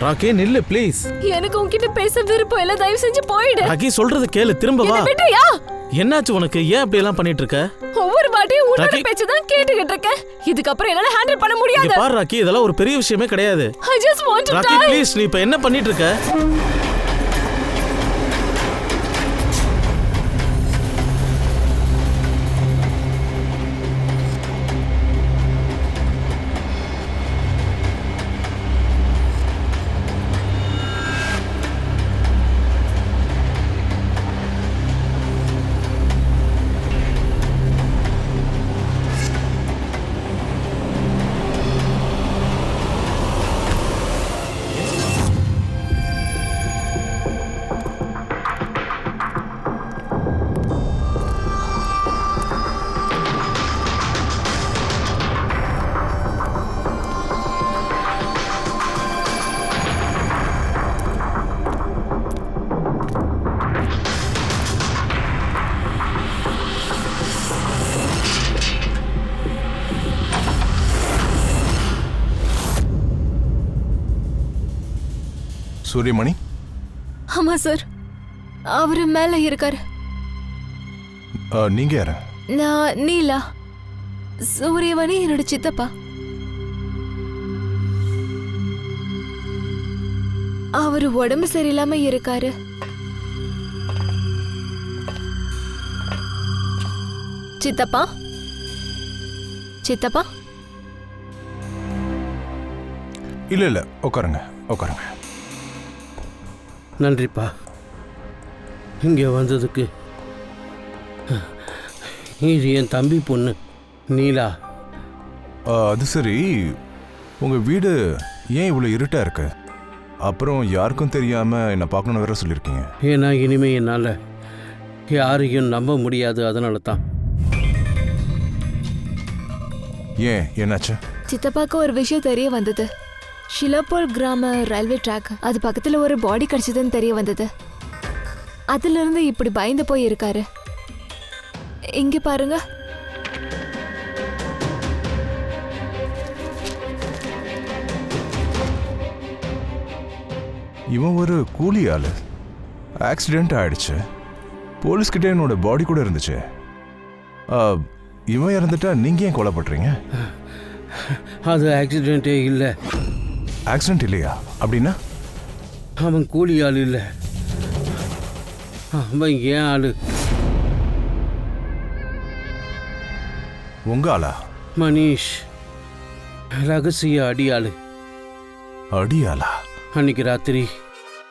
ராக்கி நில்லு ப்ளீஸ். எனக்கு உன்கிட்ட பேச விருப்பம் இல்ல, தயவு செஞ்சு போயிடு. ராக்கி சொல்றது கேளு, திரும்ப வா. விட்டுயா? என்னாச்சு உனக்கு? ஏன் அப்படி எல்லாம் பண்ணிட்டு இருக்க? ஒவ்வொரு வாட்டியும் உன்னோட பேச்ச தான் கேட்டுக்கிட்டு இருக்கேன். இதுக்கு அப்புறம் என்னால ஹேண்டில் பண்ண முடியாது. இங்க பாரு ராக்கி, இதெல்லாம் ஒரு பெரிய விஷயமே கிடையாது. I just want to die. Rocky please, நீ இப்ப என்ன பண்ணிட்டு இருக்க? சூரியமணி? ஆமா சார், அவரு மேல இருக்காரு. நீங்க யாரு? நான் நீலா. சூரியமணி என்னோட சித்தப்பா. அவரு உடம்பு சரியில்லாம இருக்காரு. சித்தப்பா, சித்தப்பா. இல்ல உட்காருங்க உட்காருங்க. நன்றிப்பா, இங்கே வந்ததுக்கு. இது என் தம்பி பொண்ணு நீலா. அது சரி, உங்க வீடு ஏன் இவ்வளோ இருட்டா இருக்கு? அப்புறம் யாருக்கும் தெரியாம என்ன பார்க்கணும்னு வேற சொல்லியிருக்கீங்க. ஏன்னா இனிமே என்னால் யாரையும் நம்ப முடியாது, அதனால தான். ஏன், என்னாச்சு? சித்தப்பாக்கு ஒரு விஷயம் தெரிய வந்தது. ஷிலாப்பூர் கிராம ரயில்வே ட்ராக், அது பக்கத்துல ஒரு பாடி கிடைச்சதுன்னு தெரிய வந்தது. அதுல இருந்து இப்படி பயந்து போய் இருக்காரு. இங்க பாருங்க. இவன் ஒரு கூலி ஆளு. ஆக்சிடென்ட் ஆயிடுச்சு. போலீஸ்கிட்ட என்னோட பாடி கூட இருந்துச்சு. இவன் இறந்துட்டா நீங்க ஏன் கொலைப்படுறீங்க? அது ஆக்சிடென்ட்டே இல்லை. ஆக்சிடென்ட் இல்லையா? அப்படின்னா? அவன் கூலி ஆள் இல்லை, அவன் ஏன் ஆளு. உங்க ஆளா? மனிஷ், ரகசிய அடியாளு. அடியாளா? அன்னைக்கு ராத்திரி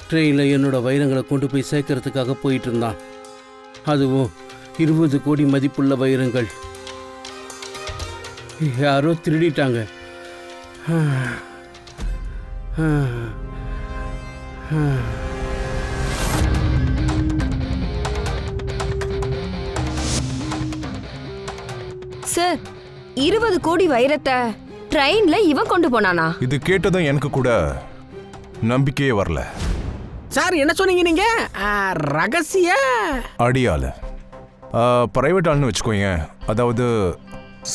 ட்ரெயினில் என்னோட வைரங்களை கொண்டு போய் சேர்க்கறதுக்காக போயிட்டு இருந்தான். அதுவும் 20 கோடி மதிப்புள்ள வைரங்கள். யாரோ திருடிட்டாங்க. சார், 20 கோடி வைரத்தை ட்ரெயின்ல இவன் கொண்டு போனானா? இது கேட்டதும் எனக்கு கூட நம்பிக்கையே வரல. சார், என்ன சொன்னீங்க நீங்க? ரகசிய அடியாளு. பிரைவேட் ஆள்னு வச்சுக்கோங்க. அதாவது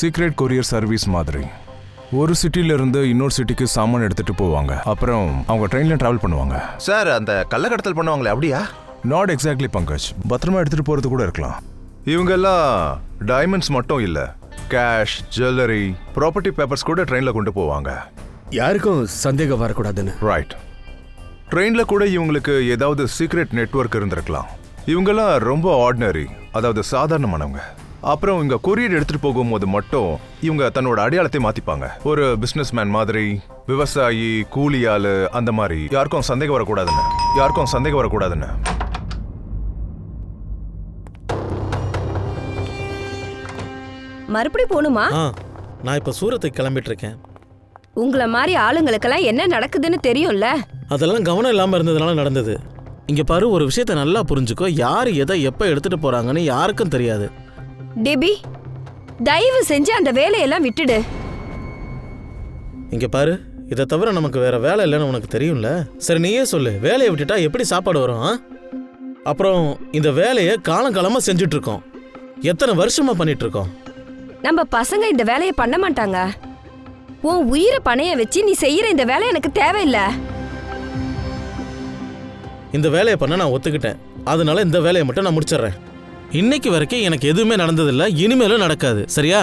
சீக்ரெட் கொரியர் சர்வீஸ் மாதிரி. ஒரு சிட்டில இருந்து இன்னொரு சிட்டிக்கு சாமான் எடுத்துட்டு போவாங்க. அப்புறம் அவங்க ட்ரெயின்ல டிராவல் பண்ணுவாங்க. சார், அந்த கள்ளக்கடத்தல் பண்ணுவாங்களே, அப்படியா? Not exactly Pankaj. பத்திரமா எடுத்துட்டு போறது கூட இருக்கலாம். இவங்க எல்லாம் டைமண்ட்ஸ் மட்டும் இல்ல, கேஷ், ஜுவல்லரி, ப்ராப்பர்ட்டி பேப்பர்ஸ் கூட ட்ரெயின்ல கொண்டு போவாங்க. யாருக்கும் சந்தேகம் வரக்கூடாதுன்னு. ரைட். ட்ரெயின்ல கூட இவங்களுக்கு ஏதாவது சீக்ரெட் நெட்வொர்க் இருந்திருக்கலாம். இவங்கெல்லாம் ரொம்ப ஆர்டினரி, அதாவது சாதாரணமானவங்க. அப்புறம் இங்க கொரியர் எடுத்துட்டு போகும்போது மட்டும் இவங்க தன்னோட அடையாளத்தை மாத்திப்பாங்க. ஒரு பிசினஸ் மேன் மாதிரி, விவசாயி, கூலி ஆளு, அந்த மாதிரி. யாருக்கும் சந்தேகம் வரக்கூடாதுன்னு. மறுபடி போணுமா? நான் இப்ப சூரத்துக்கு கிளம்பிட்டு இருக்கேன். உங்கள மாதிரி ஆளுங்களுக்கெல்லாம் என்ன நடக்குதுன்னு தெரியும்ல. அதெல்லாம் கவனம் இல்லாம இருந்ததுனால நடந்தது. இங்க பாரு, ஒரு விஷயத்த நல்லா புரிஞ்சுக்கோ. யார் எதை எப்ப எடுத்துட்டு போறாங்கன்னு யாருக்கும் தெரியாது. டெபி, தயவு செஞ்சு அந்த வேலையெல்லாம் விட்டுடு. இங்க பாரு, இதை தவிர நமக்கு வேற வேலை இல்லைன்னு உனக்கு தெரியும்ல. சரி, நீயே சொல்லு, வேலையை விட்டுட்டா எப்படி சாப்பாடு வரும்? அப்புறம் இந்த வேலையை காலங்காலமா செஞ்சுட்டு இருக்கோம். எத்தனை வருஷமா பண்ணிட்டு இருக்கோம். நம்ம பசங்க இந்த வேலையை பண்ண மாட்டாங்க. உன் உயிரை பணைய வச்சு நீ செய்யற இந்த வேலை எனக்கு தேவையில்லை. இந்த வேலையை பண்ண நான் ஒத்துக்கிட்டேன். அதனால இந்த வேலையை மட்டும் நான் முடிச்சிடுறேன். இன்னைக்கு வரைக்கும் எனக்கு எதுவுமே நடந்ததில்ல, இனிமேலும் நடக்காது. சரியா?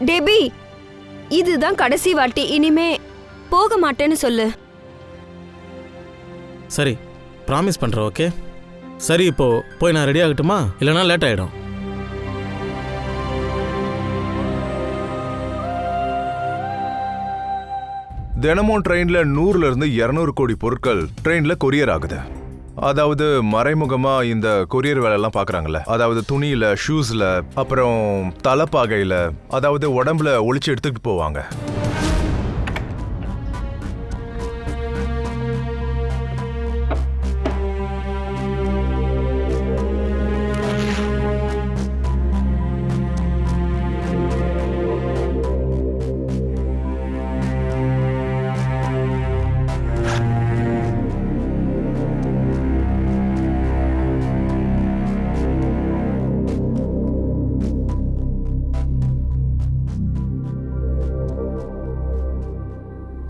டேபி, இதுதான் கடைசி வாட்டி. இனிமே போக மாட்டேன்னு சொல்லு. சரி, ப்ராமிஸ் பண்றேன். ஓகே சரி, இப்போ போய் நான் ரெடி ஆகட்டுமா? இல்லைனா லேட் ஆயிடும். தினமும் ட்ரெயின்ல 100ல இருந்து 200 கோடி பொருட்கள் ட்ரெயின்ல கொரியர் ஆகுது. அதாவது மறைமுகமா இந்த கொரியர் வேலை எல்லாம் பாக்குறாங்கல்ல, அதாவது துணியில, ஷூஸ்ல, அப்புறம் தலைப்பாகையில, அதாவது உடம்புல ஒளிச்சு எடுத்துக்கிட்டு போவாங்க.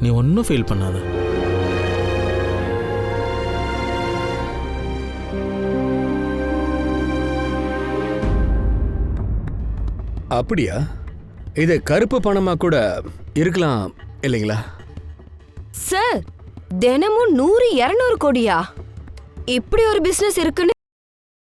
நீ ஒன்றும் ஃபீல் பண்ணாத. அப்படியா? இது கருப்பு பணமா கூட இருக்கலாம் இல்லைங்களா? சார், தினமும் 100-200 கோடியா? இப்படி ஒரு பிசினஸ் இருக்குன்னு